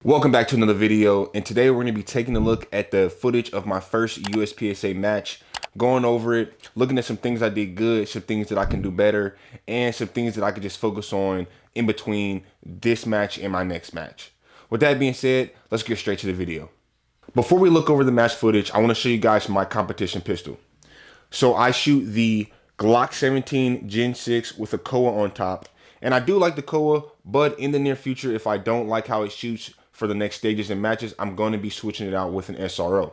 Welcome back to another video, and today we're going to be taking a look at the footage of my first USPSA match, going over it, looking at some things I did good, some things that I can do better, and some things that I could just focus on in between this match and my next match. With that being said, let's get straight to the video. Before we look over the match footage, I want to show you guys my competition pistol. So I shoot the Glock 17 Gen 6 with a KOA on top. And I do like the KOA, but in the near future, if I don't like how it shoots for the next stages and matches, I'm going to be switching it out with an SRO.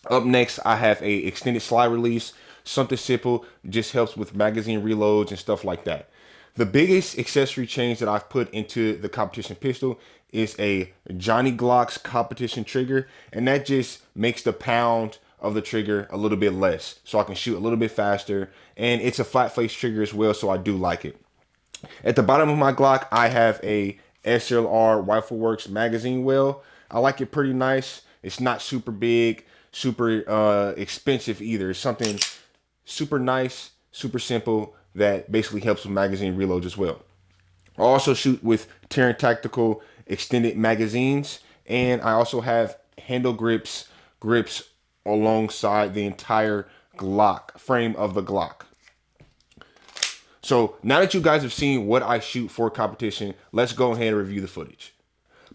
Up next, I have a extended slide release, something simple, just helps with magazine reloads and stuff like that. The biggest accessory change that I've put into the competition pistol is a Johnny Glock's competition trigger, and that just makes the pound of the trigger a little bit less, so I can shoot a little bit faster, and it's a flat face trigger as well, so I do like it. At the bottom of my Glock, I have a SLR Rifleworks magazine well. I like it pretty nice. It's not super big, super expensive either. It's something super nice, super simple that basically helps with magazine reloads as well. I also shoot with Terran Tactical extended magazines, and I also have handle grips alongside the entire Glock frame of the Glock. So now that you guys have seen what I shoot for competition, let's go ahead and review the footage.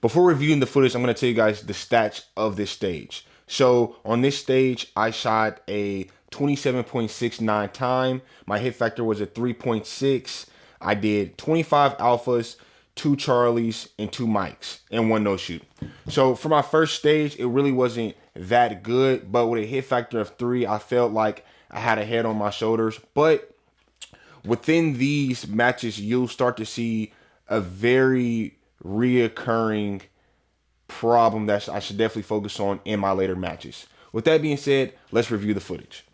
Before reviewing the footage, I'm going to tell you guys the stats of this stage. So on this stage, I shot a 27.69 time. My hit factor was a 3.6. I did 25 alphas, 2 Charlies, and 2 Mikes, and 1 no shoot. So for my first stage, it really wasn't that good, but with a hit factor of 3, I felt like I had a head on my shoulders. But within these matches, you'll start to see a very reoccurring problem that I should definitely focus on in my later matches. With that being said, let's review the footage.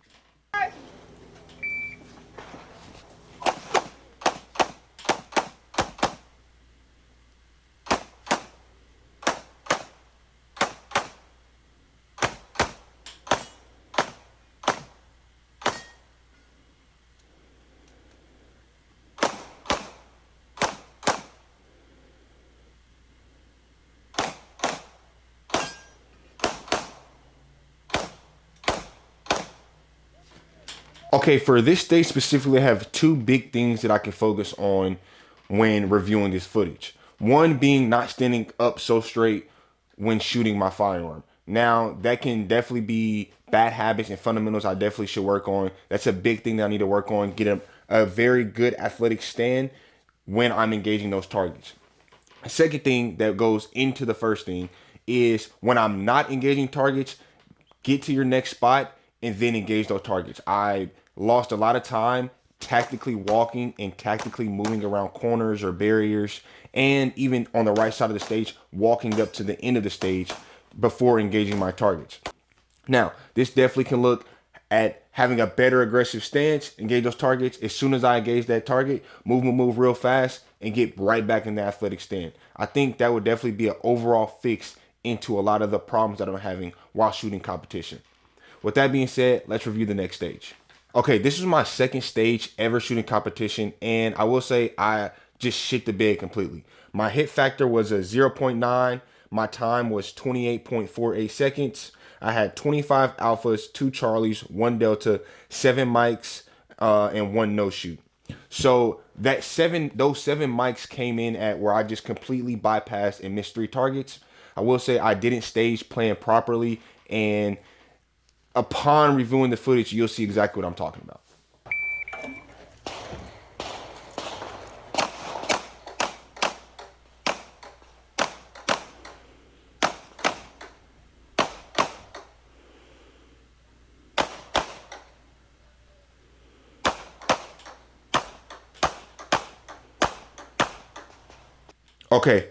Okay, for this stage specifically, I have 2 big things that I can focus on when reviewing this footage. One being not standing up so straight when shooting my firearm. Now, that can definitely be bad habits and fundamentals I definitely should work on. That's a big thing that I need to work on, get a very good athletic stand when I'm engaging those targets. The second thing that goes into the first thing is when I'm not engaging targets, get to your next spot and then engage those targets. I lost a lot of time tactically walking and tactically moving around corners or barriers, and even on the right side of the stage, walking up to the end of the stage before engaging my targets. Now, this definitely can look at having a better aggressive stance, engage those targets. As soon as I engage that target, move real fast and get right back in the athletic stand. I think that would definitely be an overall fix into a lot of the problems that I'm having while shooting competition. With that being said, let's review the next stage. Okay, this is my second stage ever shooting competition, and I will say I just shit the bed completely. My hit factor was a 0.9. My time was 28.48 seconds. I had 25 alphas, 2 Charlies, 1 Delta, 7 Mikes, and 1 no shoot. So those 7 Mikes came in at where I just completely bypassed and missed 3 targets. I will say I didn't stage plan properly, and upon reviewing the footage, you'll see exactly what I'm talking about. Okay,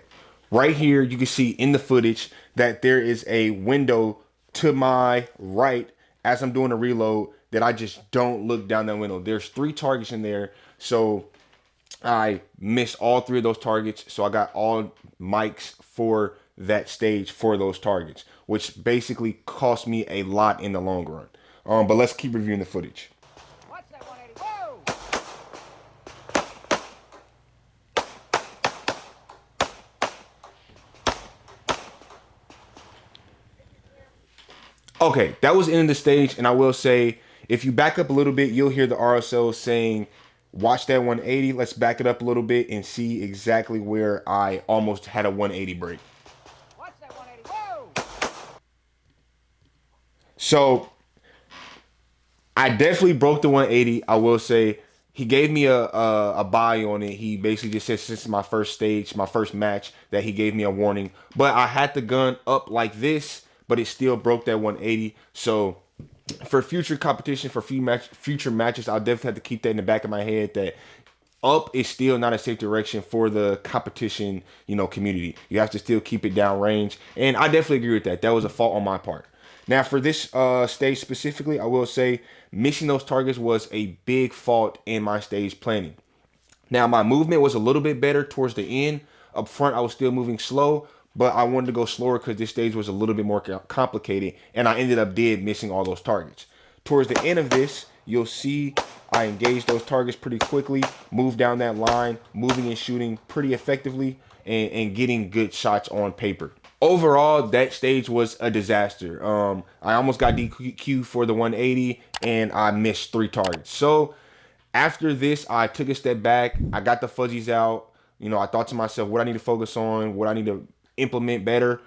right here you can see in the footage that there is a window to my right as I'm doing a reload that I just don't look down that window. There's 3 targets in there, so I missed all 3 of those targets. So I got all mics for that stage for those targets, which basically cost me a lot in the long run. But let's keep reviewing the footage. Watch that 180. Whoa! Okay, that was in the stage, and I will say, if you back up a little bit, you'll hear the RSO saying, "Watch that 180." Let's back it up a little bit and see exactly where I almost had a 180 break. Watch that 180. Whoa! So I definitely broke the 180. I will say he gave me a buy on it. He basically just said since it's my first stage, my first match, that he gave me a warning. But I had the gun up like this, but it still broke that 180. So for future competition, for future matches, I'll definitely have to keep that in the back of my head that up is still not a safe direction for the competition, community. You have to still keep it down range. And I definitely agree with that. That was a fault on my part. Now, for this stage specifically, I will say missing those targets was a big fault in my stage planning. Now, my movement was a little bit better towards the end. Up front, I was still moving slow, but I wanted to go slower because this stage was a little bit more complicated, and I ended up missing all those targets. Towards the end of this, you'll see I engaged those targets pretty quickly, moved down that line, moving and shooting pretty effectively, and getting good shots on paper. Overall, that stage was a disaster. I almost got DQ for the 180, and I missed 3 targets. So after this, I took a step back. I got the fuzzies out. I thought to myself, what I need to focus on, what I need to implement better.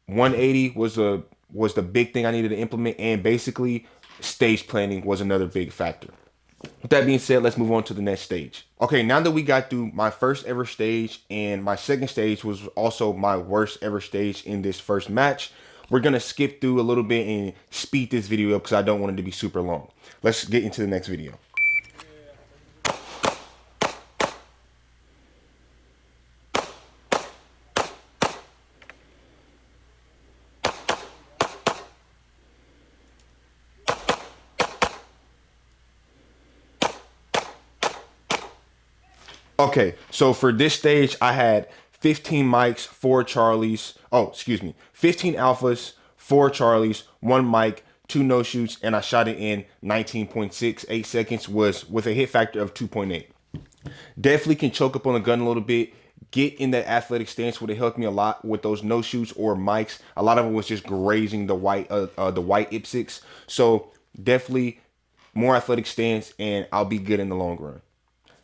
180 was the big thing I needed to implement, and basically, stage planning was another big factor. With that being said, let's move on to the next stage. Okay, now that we got through my first ever stage and my second stage was also my worst ever stage in this first match, we're gonna skip through a little bit and speed this video up because I don't want it to be super long. Let's get into the next video. Okay, so for this stage, I had 15 mics, 4 Charlies. Oh, excuse me, 15 alphas, 4 Charlies, 1 mic, 2 no shoots, and I shot it in 19.68 seconds. Was with a hit factor of 2.8. Definitely can choke up on the gun a little bit. Get in that athletic stance would have helped me a lot with those no shoots or mics. A lot of it was just grazing the white Ipsix. So definitely more athletic stance, and I'll be good in the long run.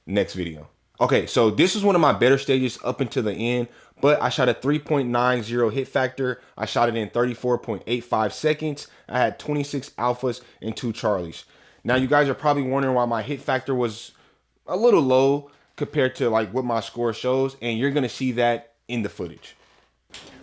Next video. Okay, so this is one of my better stages up until the end, but I shot a 3.90 hit factor. I shot it in 34.85 seconds. I had 26 alphas and 2 Charlies. Now you guys are probably wondering why my hit factor was a little low compared to like what my score shows, and you're gonna see that in the footage.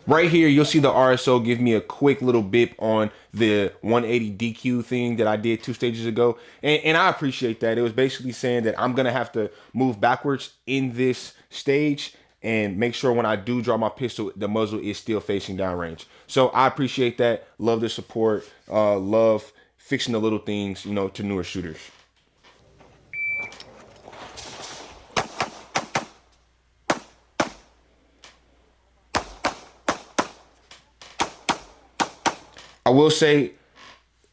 Right here, you'll see the RSO give me a quick little bip on the 180 DQ thing that I did 2 stages ago. And I appreciate that. It was basically saying that I'm going to have to move backwards in this stage and make sure when I do draw my pistol, the muzzle is still facing downrange. So I appreciate that. Love the support. Love fixing the little things, to newer shooters. I will say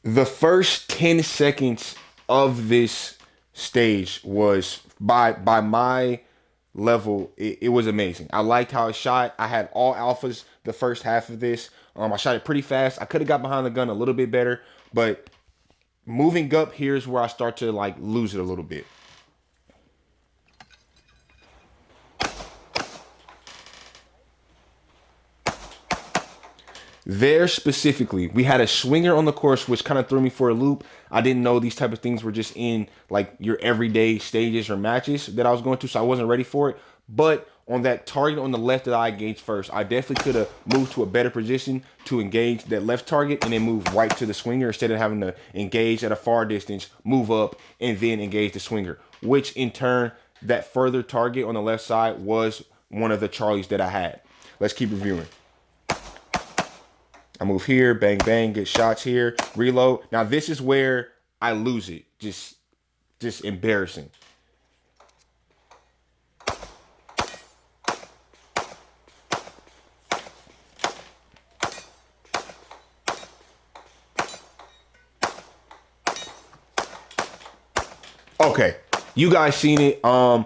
the first 10 seconds of this stage was by my level, it was amazing. I liked how it shot. I had all alphas the first half of this. I shot it pretty fast. I could have got behind the gun a little bit better, but moving up, here's where I start to like lose it a little bit. There specifically, we had a swinger on the course, which kind of threw me for a loop. I didn't know these type of things were just in like your everyday stages or matches that I was going to, so I wasn't ready for it. But on that target on the left that I engaged first, I definitely could have moved to a better position to engage that left target and then move right to the swinger instead of having to engage at a far distance, move up, and then engage the swinger. Which in turn, that further target on the left side was one of the Charlies that I had. Let's keep reviewing. I move here, bang, bang, get shots here, reload. Now this is where I lose it. Just embarrassing. Okay, you guys seen it. I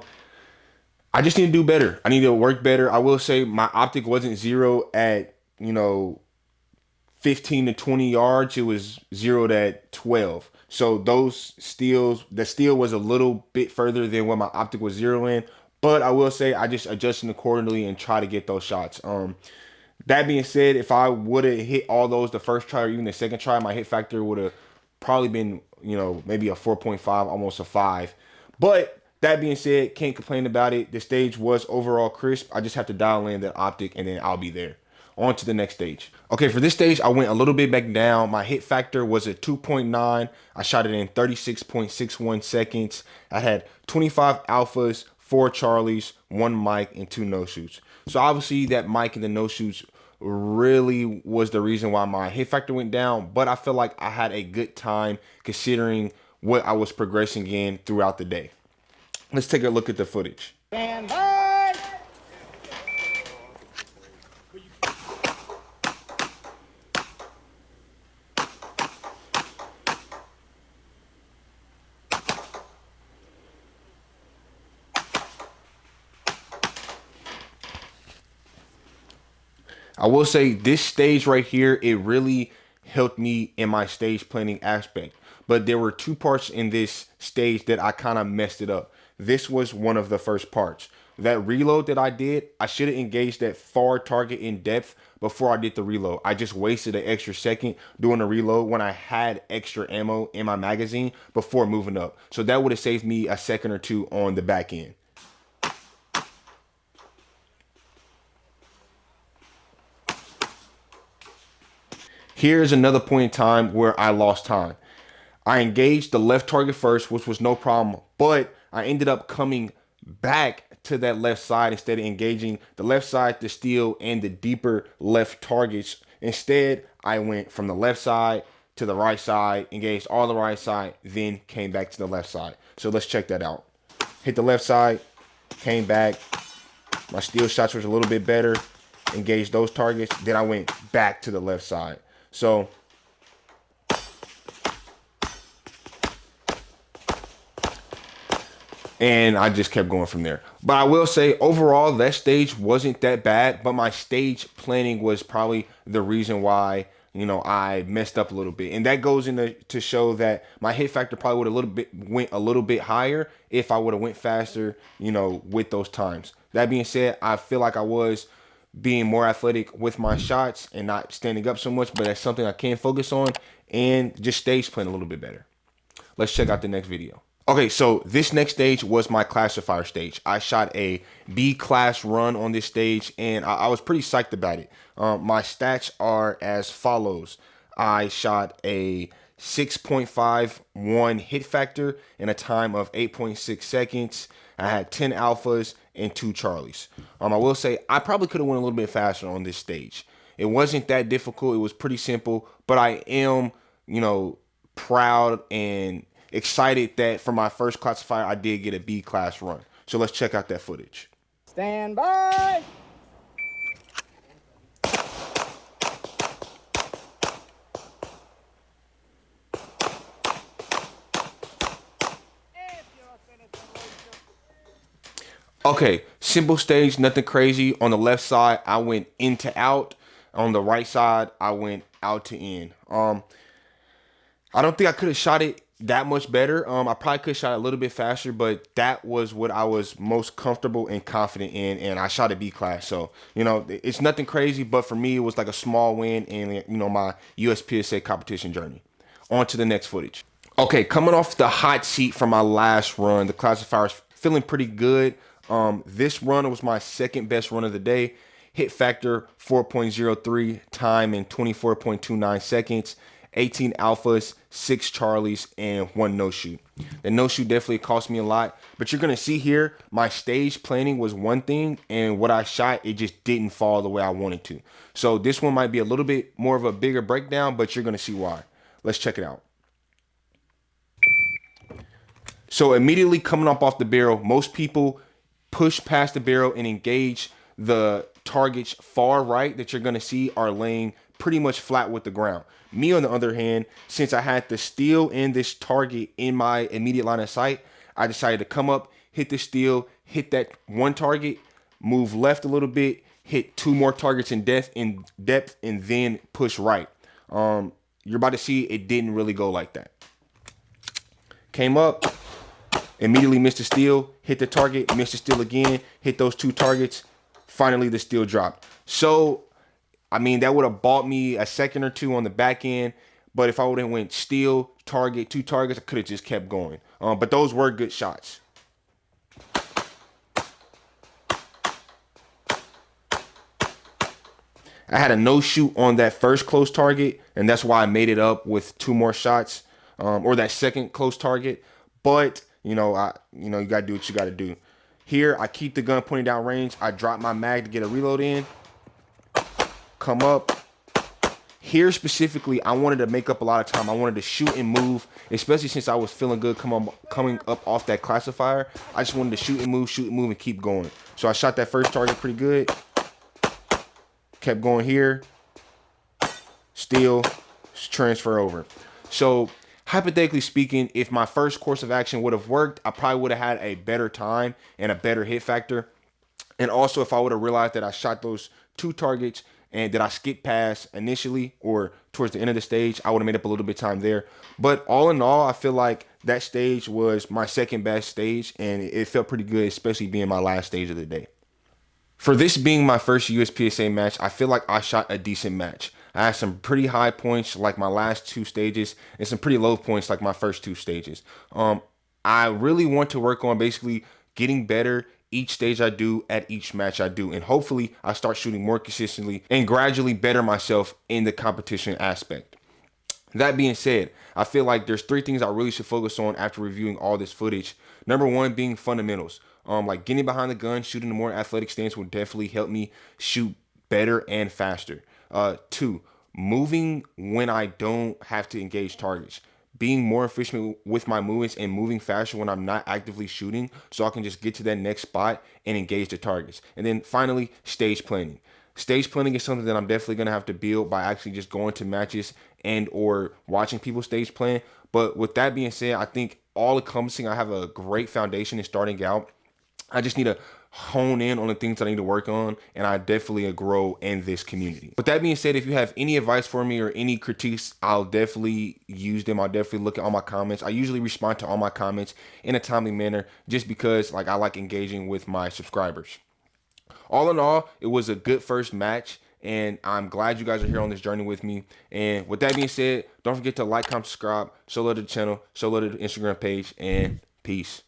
just need to do better. I need to work better. I will say my optic wasn't zero at 15 to 20 yards, it was zeroed at 12. So those steals, the steal was a little bit further than what my optic was zeroing. But I will say I just adjusted accordingly and try to get those shots. That being said, if I would have hit all those the first try or even the second try, my hit factor would have probably been, maybe a 4.5, almost a 5. But that being said, can't complain about it. The stage was overall crisp. I just have to dial in that optic and then I'll be there. On to the next stage. Okay, for this stage, I went a little bit back down. My hit factor was at 2.9. I shot it in 36.61 seconds. I had 25 alphas, 4 Charlies, 1 mic, and 2 no shoots. So obviously that mic and the no shoots really was the reason why my hit factor went down. But I feel like I had a good time considering what I was progressing in throughout the day. Let's take a look at the footage. Stand by. I will say this stage right here, it really helped me in my stage planning aspect. But there were 2 parts in this stage that I kind of messed it up. This was one of the first parts. That reload that I did, I should have engaged that far target in depth before I did the reload. I just wasted an extra second doing the reload when I had extra ammo in my magazine before moving up. So that would have saved me a second or 2 on the back end. Here's another point in time where I lost time. I engaged the left target first, which was no problem, but I ended up coming back to that left side instead of engaging the left side, the steel, and the deeper left targets. Instead, I went from the left side to the right side, engaged all the right side, then came back to the left side. So let's check that out. Hit the left side, came back. My steel shots was a little bit better, engaged those targets, then I went back to the left side. So and I just kept going from there. But I will say overall that stage wasn't that bad, but my stage planning was probably the reason why I messed up a little bit. And that goes into to show that my hit factor probably would went a little bit higher if I would have went faster, with those times. That being said, I feel like I was being more athletic with my shots and not standing up so much, but that's something I can focus on and just stage plan a little bit better. Let's check out the next video. Okay, so this next stage was my classifier stage. I shot a B class run on this stage and I was pretty psyched about it. My stats are as follows. I shot a 6.51 hit factor in a time of 8.6 seconds. I had 10 alphas and 2 Charlies. I will say I probably could have went a little bit faster on this stage. It wasn't that difficult. It was pretty simple, but I am, proud and excited that for my first classifier, I did get a B class run. So let's check out that footage. Stand by. Okay, simple stage, nothing crazy. On the left side, I went in to out. On the right side, I went out to in. I don't think I could have shot it that much better. I probably could have shot it a little bit faster, but that was what I was most comfortable and confident in, and I shot a B class. So, it's nothing crazy, but for me, it was like a small win in, my USPSA competition journey. On to the next footage. Okay, coming off the hot seat from my last run, the classifier's feeling pretty good. This run was my second best run of the day. Hit factor 4.03, time in 24.29 seconds. 18 alphas, 6 Charlies, and 1 no shoot. The no shoot definitely cost me a lot, but you're gonna see here my stage planning was one thing, and what I shot, it just didn't fall the way I wanted to. So this one might be a little bit more of a bigger breakdown, but you're gonna see why. Let's check it out. So immediately coming up off the barrel, most people push past the barrel and engage the targets far right that you're gonna see are laying pretty much flat with the ground. Me, on the other hand, since I had the steel and this target in my immediate line of sight, I decided to come up, hit the steel, hit that one target, move left a little bit, hit 2 more targets in depth, and then push right. You're about to see it didn't really go like that. Came up, immediately missed the steal, hit the target, missed the steal again, hit those two targets. Finally, the steal dropped. So, I mean, that would have bought me a second or two on the back end. But if I would have went steal, target, two targets, I could have just kept going. But those were good shots. I had a no shoot on that first close target, and that's why I made it up with two more shots, or that second close target. But you gotta do what you gotta do. Here, I keep the gun pointing down range. I drop my mag to get a reload in. Come up. Here specifically, I wanted to make up a lot of time. I wanted to shoot and move, especially since I was feeling good coming up off that classifier. I just wanted to shoot and move, and keep going. So I shot that first target pretty good. Kept going here. Steal, transfer over. So hypothetically speaking, if my first course of action would have worked, I probably would have had a better time and a better hit factor. And also, if I would have realized that I shot those two targets and that I skipped past initially or towards the end of the stage, I would have made up a little bit of time there. But all in all, I feel like that stage was my second best stage, and it felt pretty good, especially being my last stage of the day. For this being my first USPSA match, I feel like I shot a decent match. I had some pretty high points like my last two stages and some pretty low points like my first two stages. I really want to work on basically getting better each stage I do at each match I do. And hopefully I start shooting more consistently and gradually better myself in the competition aspect. That being said, I feel like there's three things I really should focus on after reviewing all this footage. Number one being fundamentals. Like getting behind the gun, shooting a more athletic stance will definitely help me shoot better and faster. Two, moving when I don't have to engage targets. Being more efficient with my movements and moving faster when I'm not actively shooting so I can just get to that next spot and engage the targets. And then finally, stage planning. Stage planning is something that I'm definitely going to have to build by actually just going to matches and or watching people stage plan. But with that being said, I think all encompassing, I have a great foundation in starting out. I just need to hone in on the things that I need to work on, and I definitely grow in this community. With that being said, if you have any advice for me or any critiques, I'll definitely use them. I'll definitely look at all my comments. I usually respond to all my comments in a timely manner just because I like engaging with my subscribers. All in all, it was a good first match, and I'm glad you guys are here on this journey with me. And with that being said, don't forget to like, comment, subscribe, show love to the channel, show love to the Instagram page, and peace.